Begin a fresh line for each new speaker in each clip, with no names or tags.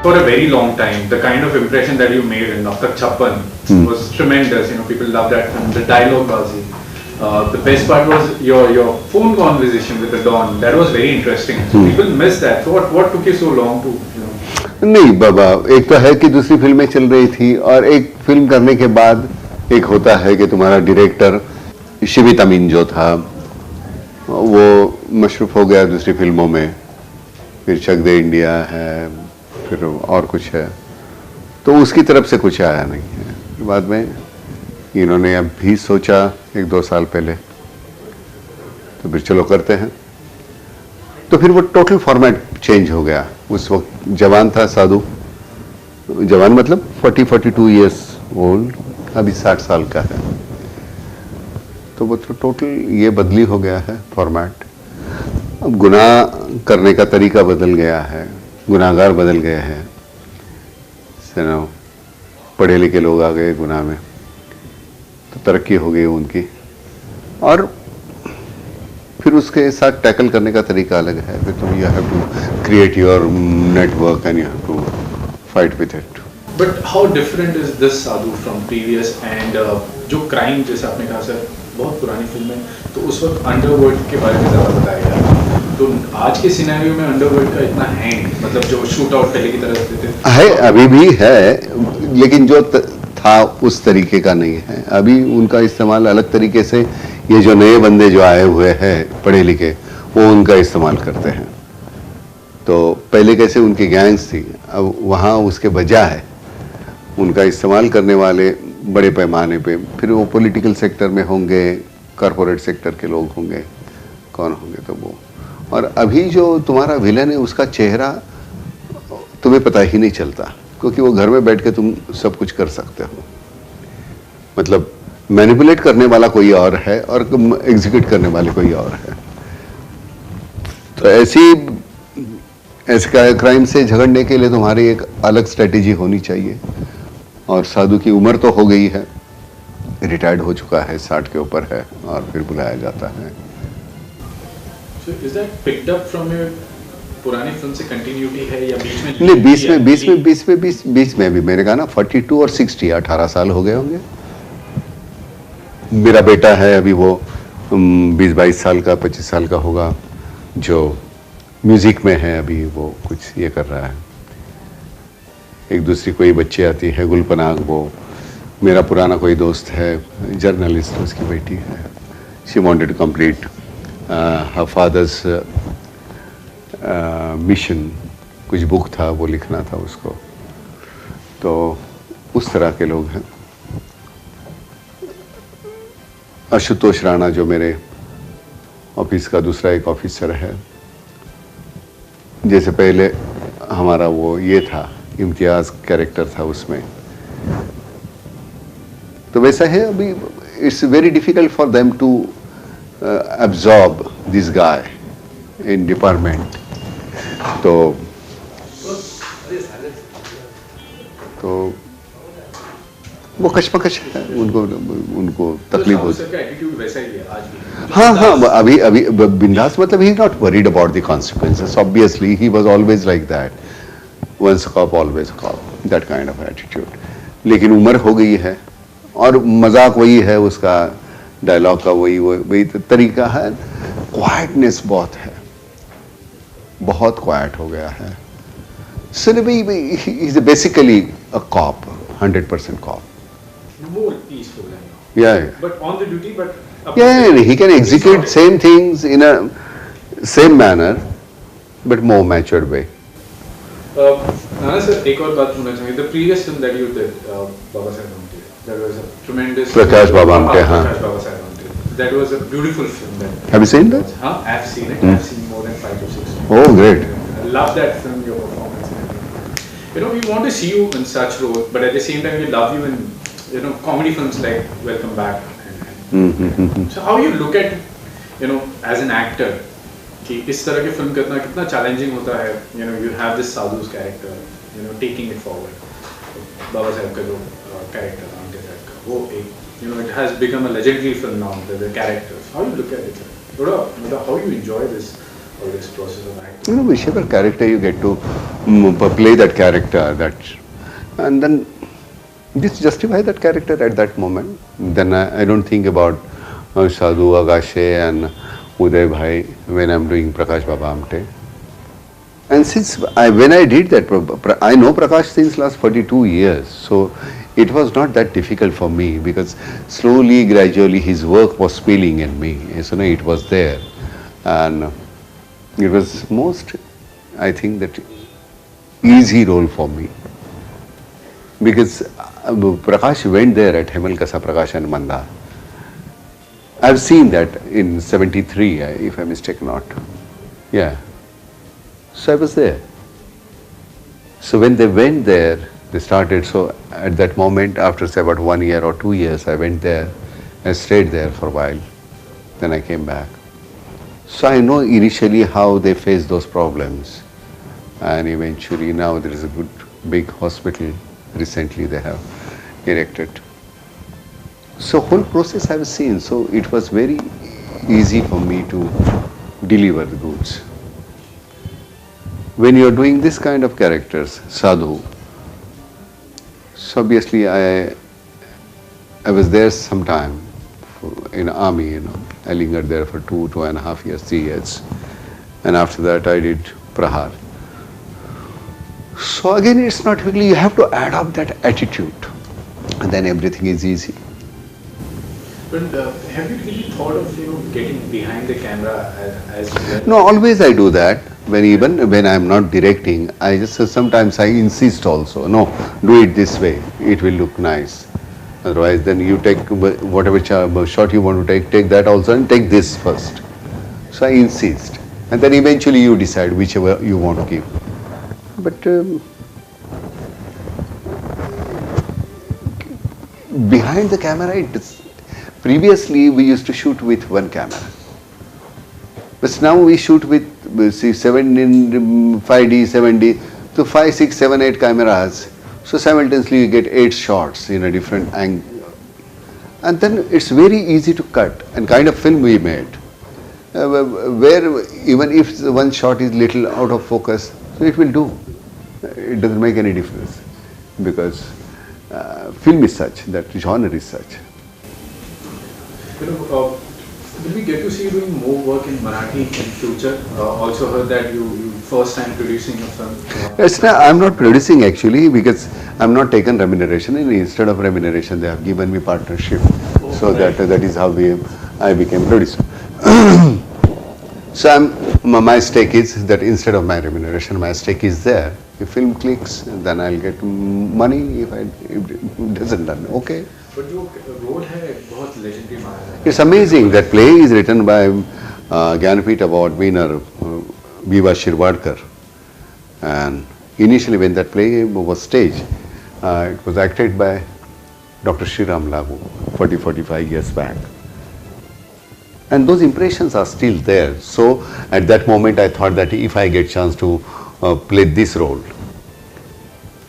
For a very long time, the kind of impression that you made in Naftak Chappan was tremendous. You know, people love that film. The dialogue bazi. The best part was your phone conversation with the Don. That was very interesting. So people miss that. So what took you so long to, you know?
नहीं बाबा, एक तो है कि दूसरी फिल्में चल रही थी और एक फिल्म करने के बाद एक होता है कि तुम्हारा डायरेक्टर शिबित अमीन जो था वो मशरूफ हो गया दूसरी फिल्मों में, फिर चक दे इंडिया है, फिर और कुछ है, तो उसकी तरफ से कुछ आया नहीं है। बाद में इन्होंने अब भी सोचा 1-2 साल पहले, तो फिर चलो करते हैं, तो फिर वो टोटल फॉर्मेट चेंज हो गया। उस वक्त जवान था साधु, जवान मतलब 40-42 ईयर्स ओल्ड, अभी 60 साल का है, तो वो तो टोटल ये बदली हो गया है फॉर्मेट। अब गुनाह करने का तरीका बदल गया है, गुनाहगार बदल गए हैं, पढ़े लिखे लोग आ गए गुनाह में, तो तरक्की हो गई उनकी, और फिर उसके साथ टैकल करने का तरीका अलग है। फिर तुम you have to create your network and you have to fight with it.
But how different is this sadhu from previous and जो क्राइम, जैसे आपने कहा सर बहुत पुरानी फिल्म है, तो उस वक्त अंडरवर्ल्ड के बारे में ज़्यादा बताया गया, तो आज के सिनेरियो में अंडरवर्ल्ड का इतना है, मतलब जो शूट आउट पहले की तरह देते
है, अभी भी है, लेकिन जो था उस तरीके का नहीं है। अभी उनका इस्तेमाल अलग तरीके से, ये जो नए बंदे जो आए हुए हैं पढ़े लिखे, वो उनका इस्तेमाल करते हैं। तो पहले कैसे उनकी गैंग्स थी, अब वहाँ उसके बजाय उनका इस्तेमाल करने वाले बड़े पैमाने पे, फिर वो पॉलिटिकल सेक्टर में होंगे, कॉरपोरेट सेक्टर के लोग होंगे, कौन होंगे, तो वो। और अभी जो तुम्हारा विलन है उसका चेहरा तुम्हें पता ही नहीं चलता, क्योंकि वो घर में बैठ के तुम सब कुछ कर सकते हो। मतलब मैनिपुलेट करने वाला कोई और है और एग्जीक्यूट करने वाले कोई और है। तो ऐसे क्राइम से झगड़ने के लिए तुम्हारी एक अलग स्ट्रेटेजी होनी चाहिए। और साधु की उम्र तो हो गई है, रिटायर्ड हो चुका है, 60 के ऊपर है, और फिर बुलाया जाता है।
So is that picked up from your पुरानी फिल्म से कंटिन्यूटी है या बीच में?
नहीं, बीच में भी मैंने कहा ना 42 और 60, 18 साल हो गए होंगे। मेरा बेटा है अभी, वो 20-22 साल का, 25 साल का होगा, जो म्यूजिक में है अभी, वो कुछ ये कर रहा है। एक दूसरी कोई बच्ची आती है, गुलपनाग, वो मेरा पुराना कोई दोस्त है, जर्नलिस्ट, उसकी बेटी है। She wanted to complete her father's mission, कुछ बुक था वो लिखना था उसको, तो उस तरह के लोग हैं। आशुतोष राणा जो मेरे ऑफिस का दूसरा एक ऑफिसर है, जैसे पहले हमारा वो ये था, इम्तियाज कैरेक्टर था उसमें, तो वैसा है अभी। It's very difficult for them to absorb this guy in department. तो वो कशमकश है, उनको तकलीफ होती है। हाँ, अभी बिंदास, मतलब he is not worried about the consequences. Obviously he was always like that, once cop always cop, that kind of attitude. लेकिन उम्र हो गई है, और मजाक वही है उसका, डायलॉग का वही तरीका है। क्वाइटनेस बहुत है, बहुत क्वाइट हो गया है। Cinema is basically a cop, 100% cop.
More peaceful,
yeah,
but on the duty, but
yeah, he can execute same things in a same manner, but more matured way.
Nana sir, एक और बात पूछना चाहेंगे। The previous film that you did, Baba Saheb Amte, that was a tremendous.
Prakash Baba Amte, हाँ.
Prakash Baba Saheb Amte. That was a beautiful film.
Have you seen that?
हाँ, I've seen it. I've seen more than 5 to 6.
Oh, great.
I love that film, your performance. You know, we want to see you in such role, but at the same time, we love you in, you know, comedy films like Welcome Back. So how you look at, you know, as an actor, कि इस तरह की film कितना challenging होता है, you know, you have this Sadhu's character, you know, taking it forward. बाबा साहब का जो character आमटे साहब का, वो एक, you know, it has become a legendary film now, the characters. How you look at it? थोड़ा, मतलब how you enjoy this process of acting?
You know, whichever character you get to play that character, and then this justify that character at that moment. Then I don't think about Sadhu, Agashe and Uday Bhai when I'm doing Prakash Baba Amte. And when I did that, I know Prakash since last 42 years, so it was not that difficult for me, because slowly, gradually his work was spilling in me. So it was there, and it was most, I think, that easy role for me, because Prakash went there at Hemal Kasa Prakash and Mandar. I've seen that in 73, if I mistake not. Yeah. So I was there. So when they went there, they started, so at that moment, after say about 1 year or 2 years, I went there and stayed there for a while. Then I came back. So I know initially how they face those problems. And eventually now there is a good big hospital recently they have erected. So whole process I have seen, so it was very easy for me to deliver the goods. When you are doing this kind of characters, sadhu, so obviously I was there sometime in army, I lingered there for 2.5 years, 3 years, and after that I did Prahar. So again, it's not really, you have to adopt that attitude, and then everything is easy.
But have you really thought of getting behind the camera as well?
No, always I do that. Even when I am not directing, I just sometimes I insist also. No, do it this way. It will look nice. Otherwise, then you take whatever shot you want to take that also, and take this first. So I insist, and then eventually you decide whichever you want to keep. But behind the camera, previously we used to shoot with one camera, but now we shoot with 5D, 7D, so 5, 6, 7, 8 cameras. So simultaneously you get 8 shots in a different angle, and then it's very easy to cut. And kind of film we made, where even if one shot is little out of focus, so it will do. It doesn't make any difference, because film is such, that genre is such.
Will we get to see you doing more work in Marathi in future? Also heard that you first time producing a film.
I'm not producing actually, because I'm not taken remuneration. And instead of remuneration, they have given me partnership. So right. that is how I became producer. So my stake is that instead of my remuneration, my stake is there. If film clicks, then I'll get money. If it doesn't, then okay.
But your role है बहुत legendary माना है.
It's amazing. That play is written by Jnanpith Award winner Viva Shirvadkar. And initially when that play was staged, it was acted by Dr. Shriram Lagu 40-45 years back. And those impressions are still there. So at that moment I thought that if I get chance to play this role.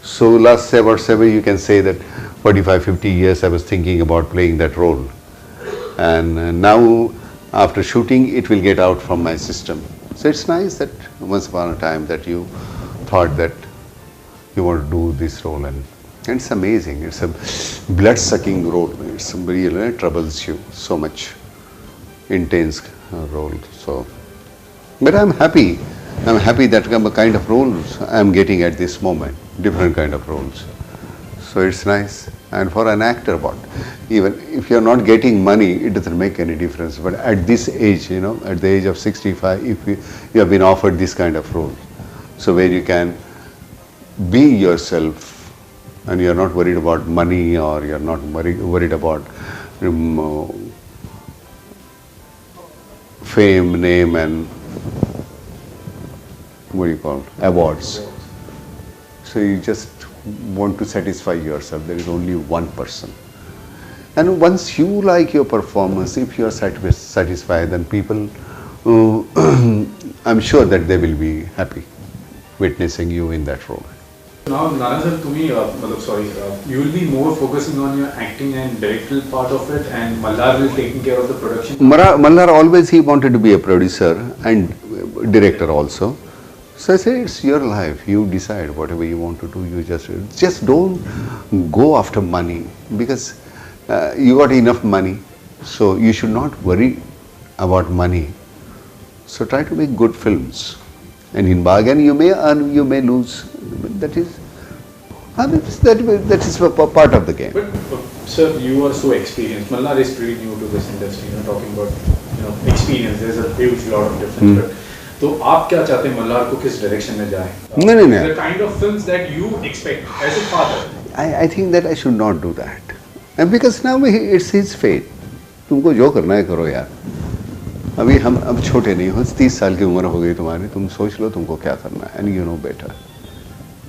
So last 7 you can say that 45-50 years I was thinking about playing that role. And now after shooting it will get out from my system. So it's nice that once upon a time that you thought that you want to do this role, and it's amazing. It's a blood-sucking role. It's somebody troubles you so much. Intense role. So, but I'm happy. I'm happy that kind of roles I'm getting at this moment. Different kind of roles. So it's nice. And for an actor, even if you're not getting money, it doesn't make any difference. But at this age, at the age of 65, if you have been offered this kind of role, so where you can be yourself and you're not worried about money, or you're not worried about fame, name, and awards. So you just want to satisfy yourself. There is only one person. And once you like your performance, if you are satisfied, then people, I'm sure that they will be happy witnessing you in that role.
Now, Nana sir, you will be more focusing on your acting and directorial part of it, and Mallar will taking care of the production?
Mallar always he wanted to be a producer and director also. So I say it's your life. You decide whatever you want to do. You just don't go after money because you got enough money. So you should not worry about money. So try to make good films. And in bargain you may earn, you may lose. That is, that is a part of the game.
But sir, you are so experienced. Malnar is pretty new to this industry. You know, talking about experience. There's a huge lot of difference. But तो आप क्या चाहते हैं मल्हार को किस direction में जाए?
नहीं.
The kind of films that you expect as a father.
I think that I should not do that. And because now it's his fate. तुमको जो करना है करो यार. अभी हम अब छोटे नहीं हो, 30 साल की उम्र हो गई तुम्हारी, तुम सोच लो तुमको क्या करना है, and you know better.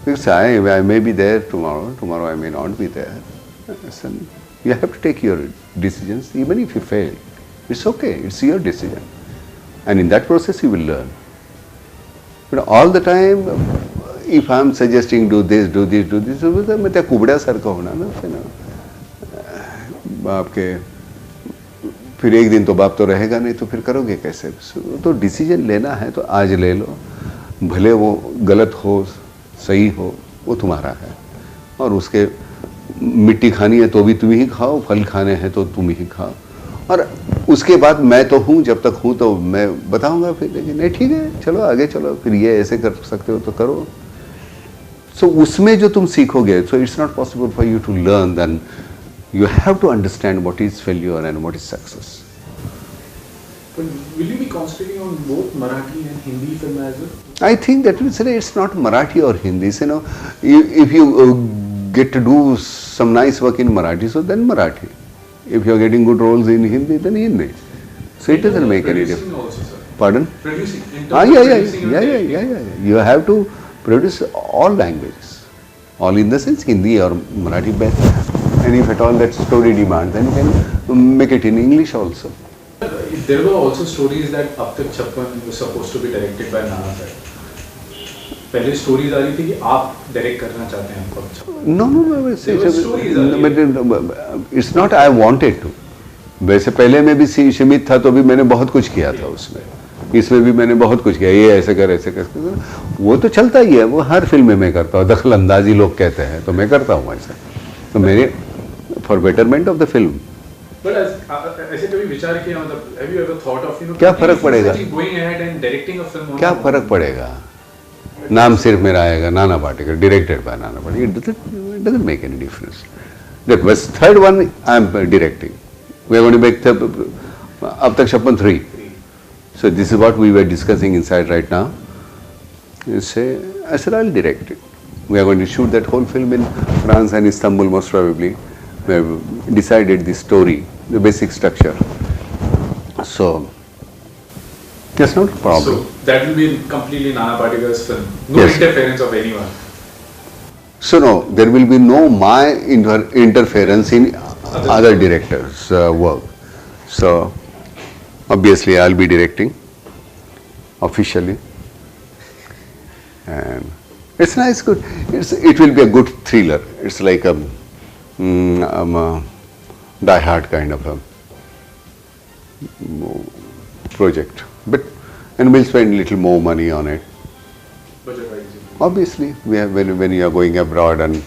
Because I may be there tomorrow I may not be there. So you have to take your decisions, even if you fail. It's okay, it's your decision. And in that process you will learn. But all the time, if I am suggesting do this, मैं त्या कुबड्या सारखा होना ना फिर बाप के फिर एक दिन तो बाप तो रहेगा नहीं तो फिर करोगे कैसे? तो डिसीजन लेना है तो आज ले लो, भले वो गलत हो सही हो वो तुम्हारा है, और उसके मिट्टी खानी है तो भी तुम ही खाओ, फल खाने हैं तो तुम ही खाओ, और उसके बाद मैं तो हूँ, जब तक हूँ तो मैं बताऊंगा फिर, लेकिन नहीं ठीक है चलो आगे चलो, फिर ये ऐसे कर सकते हो तो करो. सो उसमें जो तुम सीखोगे, so it's not possible for you to learn, then you have to understand what is failure and what is success.
But will you be concentrating on both Marathi and Hindi film as well?
I think that it's not Marathi or Hindi. You know, if you get to do some nice work in Marathi, so then Marathi. If you are getting good roles in Hindi, then Hindi. So it doesn't make any difference.
Also, sir.
Pardon?
Producing.
Yeah. You have to produce all languages, all in the sense Hindi or Marathi best. And if at all that story demands, then you can make it in English also.
There were also stories that Ab Tak Chappan was supposed to be directed by Nana sir. पहले stories आ रही थी कि आप direct करना चाहते हैं Ab Tak Chappan.
No. It's not I wanted to. वैसे पहले में भी सीमित था तो भी मैंने बहुत कुछ किया था उसमें. इसमें भी मैंने बहुत कुछ किया, ये ऐसे कर ऐसे कर, वो तो चलता ही है, वो हर फिल्म में मैं करता हूँ. दखल अंदाजी लोग कहते हैं तो मैं करता हूँ ऐसा. तो मेरे for betterment of the film.
But ऐसे कभी विचार किया, मतलब have you ever thought of
क्या फर्क पड़ेगा?
Going ahead and directing a film.
क्या फर्क पड़ेगा? नाम सिर्फ मेरा आएगा, Nana Patekar, directed by Nana Patekar. It doesn't make any difference. That was third one I am directing. We are going to make Ab Tak Chappan 3. So this is what we were discussing inside right now. I said I'll direct it. We are going to shoot that whole film in France and Istanbul most probably. We have decided the story, the basic structure. So, that's not a problem.
So, that will be completely Nana Patekar's film. No interference of anyone.
So, no, there will be no my interference in other directors' work. So, obviously, I'll be directing officially. And it's nice, good. It will be a good thriller. It's like a Die Hard kind of a project, and we'll spend a little more money on it.
Budget-wise.
Obviously, when you are going abroad and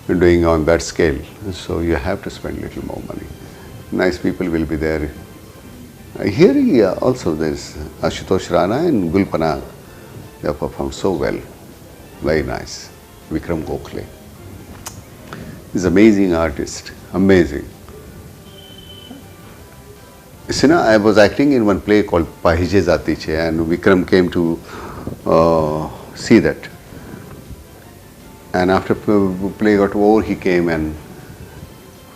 doing on that scale, so you have to spend a little more money. Nice people will be there. Here also there's Ashutosh Rana and Gul Panag. They have performed so well. Very nice. Vikram Gokhale. He's an amazing artist. Amazing. You know, I was acting in one play called Pahije Zatiche, and Vikram came to see that. And after the play got over, he came and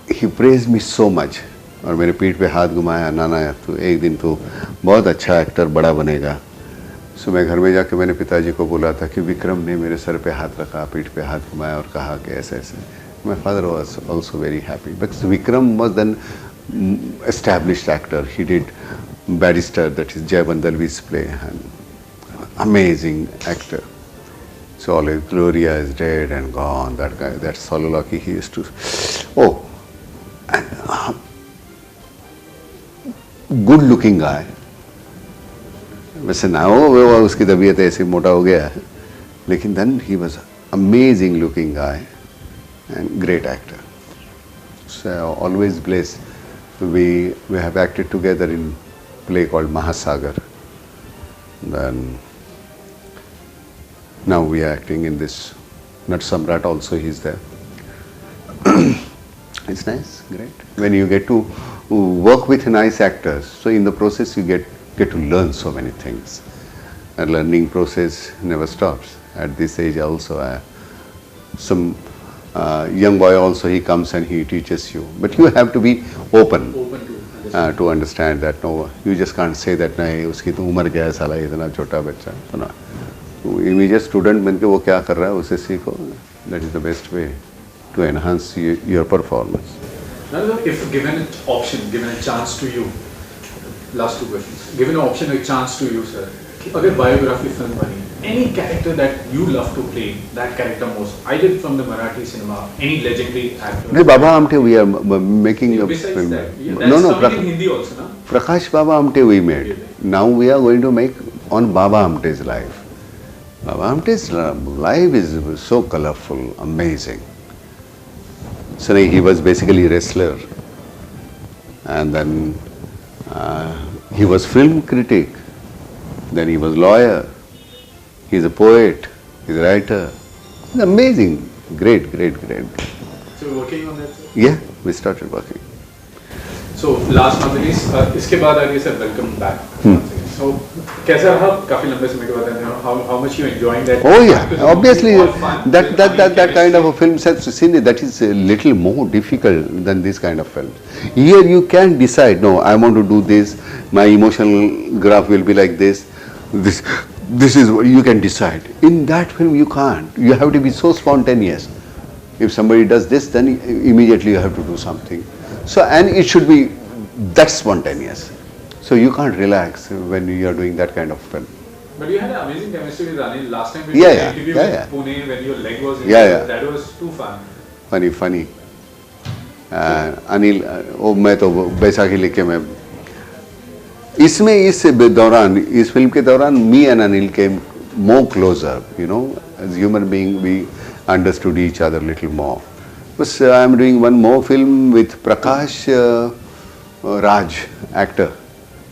he praised me so much. और मेरे पीठ पे हाथ घुमाया, नाना तो एक दिन तो बहुत अच्छा एक्टर बड़ा बनेगा. सो मैं घर में जाके मैंने पिताजी को बोला था कि विक्रम ने मेरे सर पे हाथ रखा, पीठ पे हाथ घुमाया और कहा कि ऐसे ऐसे. My father was also very happy because Vikram was then established actor. He did Barrister, that is Jai Bandalvi's play, and amazing actor. So all his Gloria is dead and gone. That guy, that Sololoki, he used to. Oh, good-looking guy. वैसे ना हो वो उसकी तबीयत ऐसी मोटा हो गया है, लेकिन then he was amazing looking guy and great actor. So always blessed. We have acted together in play called Mahasagar. Then now we are acting in this Nat Samrat also. He's there. It's nice, great. When you get to work with nice actors, so in the process you get to learn so many things. And learning process never stops. At this age also, some young boy also, he comes and he teaches you. But you have to be open to understand that. No, you just can't say that नहीं उसकी तो उम्र क्या है साला इतना छोटा बच्चा. सुना, immediate student बन के वो क्या कर रहा है उसे सीखो. That is the best way to enhance your performance.
Now, if given an option, given a chance to you, last two questions. Given an option, a chance to you, sir. अगर biography film बनी, any character that you love to play, that character most, either from the Marathi cinema, any legendary actor.
No, Baba Amte, we are making a
besides
film.
That, yeah, that's in Hindi also, na?
Prakash Baba Amte we made. Now we are going to make on Baba Amte's life. Baba Amte's life is so colorful, amazing. So he was basically a wrestler, and then he was film critic, then he was lawyer, he's a poet, he's a writer. It's amazing, great.
So you're working on that, sir?
Yeah, we started working.
So last but not the least, इसके बाद आ रही है sir, welcome back. So कैसा रहा काफी लंबे समय के बाद, how much you enjoying that?
Oh yeah, obviously that kind of a film set scene, that is a little more difficult than this kind of film. Here you can decide, no, I want to do this, my emotional graph will be like this, this is what you can decide. In that film you can't. You have to be so spontaneous. If somebody does this, then immediately you have to do something. So, and it should be that spontaneous. So you can't relax when you are doing that kind of film.
But you had an amazing chemistry with Anil. Last time we did an interview with Pune when your leg was injured. That was too fun.
Funny. Anil वो मैं तो बैसाखी लेके मैं इसमें इस दौरान इस film के दौरान me and Anil came more closer, you know, as human being we understood each other a little more. Because I am doing one more film with Prakash Raj, actor.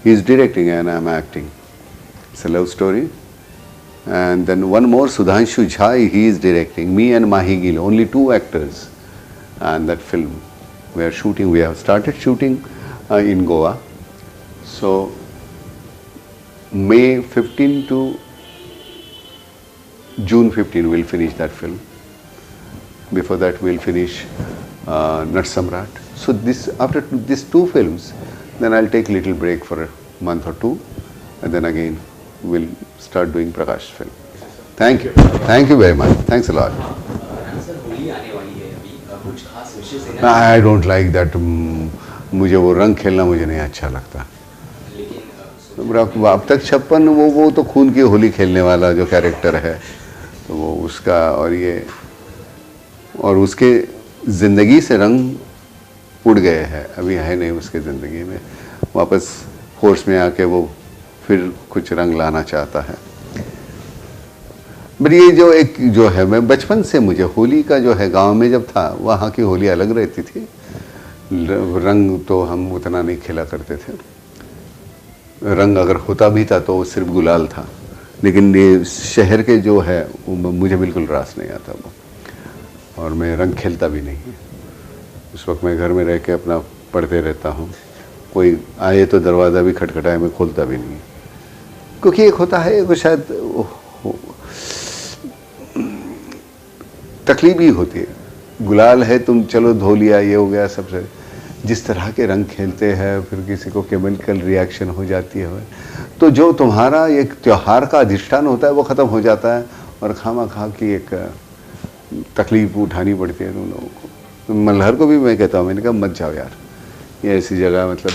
He is directing and I am acting. It's a love story. And then one more, Sudhanshu Jha, he is directing. Me and Mahi Gill, only two actors. And that film we are shooting. We have started shooting in Goa. So May 15 to June 15 we'll finish that film. Before that we'll finish Nat Samrat. So this, after these two films, then I'll take a little break for a month or two, and then again we'll start doing Prakash film. Thank you very much. Thanks a lot. I don't like that. मुझे वो रंग खेलना मुझे नहीं अच्छा लगता. अब तक छप्पन वो तो खून की होली खेलने वाला जो कैरेक्टर है, तो वो उसका और ये और उसके ज़िंदगी से रंग उड़ गए हैं, अभी है नहीं उसके ज़िंदगी में. वापस फोर्स में आके वो फिर कुछ रंग लाना चाहता है. बट ये जो एक जो है, मैं बचपन से मुझे होली का जो है, गांव में जब था वहाँ की होली अलग रहती थी. रंग तो हम उतना नहीं खेला करते थे. रंग अगर होता भी था तो सिर्फ गुलाल था. लेकिन ये शहर के जो है मुझे बिल्कुल रास नहीं आता वो, और मैं रंग खेलता भी नहीं. उस वक्त मैं घर में रह के अपना पढ़ते रहता हूँ. कोई आए तो दरवाज़ा भी खटखटाए, मैं खोलता भी नहीं. क्योंकि एक होता है वो शायद तकलीफ ही होती है. गुलाल है, तुम चलो धो लिया, ये हो गया. सबसे जिस तरह के रंग खेलते हैं, फिर किसी को केमिकल रिएक्शन हो जाती है, तो जो तुम्हारा एक त्यौहार का अधिष्ठान होता है वो ख़त्म हो जाता है, और खामा-खा की एक तकलीफ उठानी पड़ती है तुम लोगों को. मल्हर को भी मैं कहता हूँ, मैंने कहा मत जाओ यार, ये ऐसी जगह मतलब.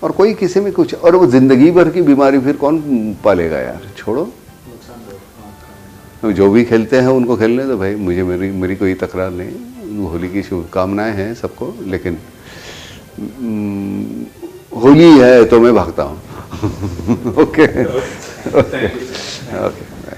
और कोई किसी में कुछ, और वो ज़िंदगी भर की बीमारी फिर कौन पालेगा यार, छोड़ो. जो भी खेलते हैं उनको खेलने दो भाई. मुझे मेरी कोई तकरार नहीं. होली की शुभकामनाएं हैं सबको, लेकिन होली है तो मैं भागता हूँ. Okay.
Thank you.
Okay.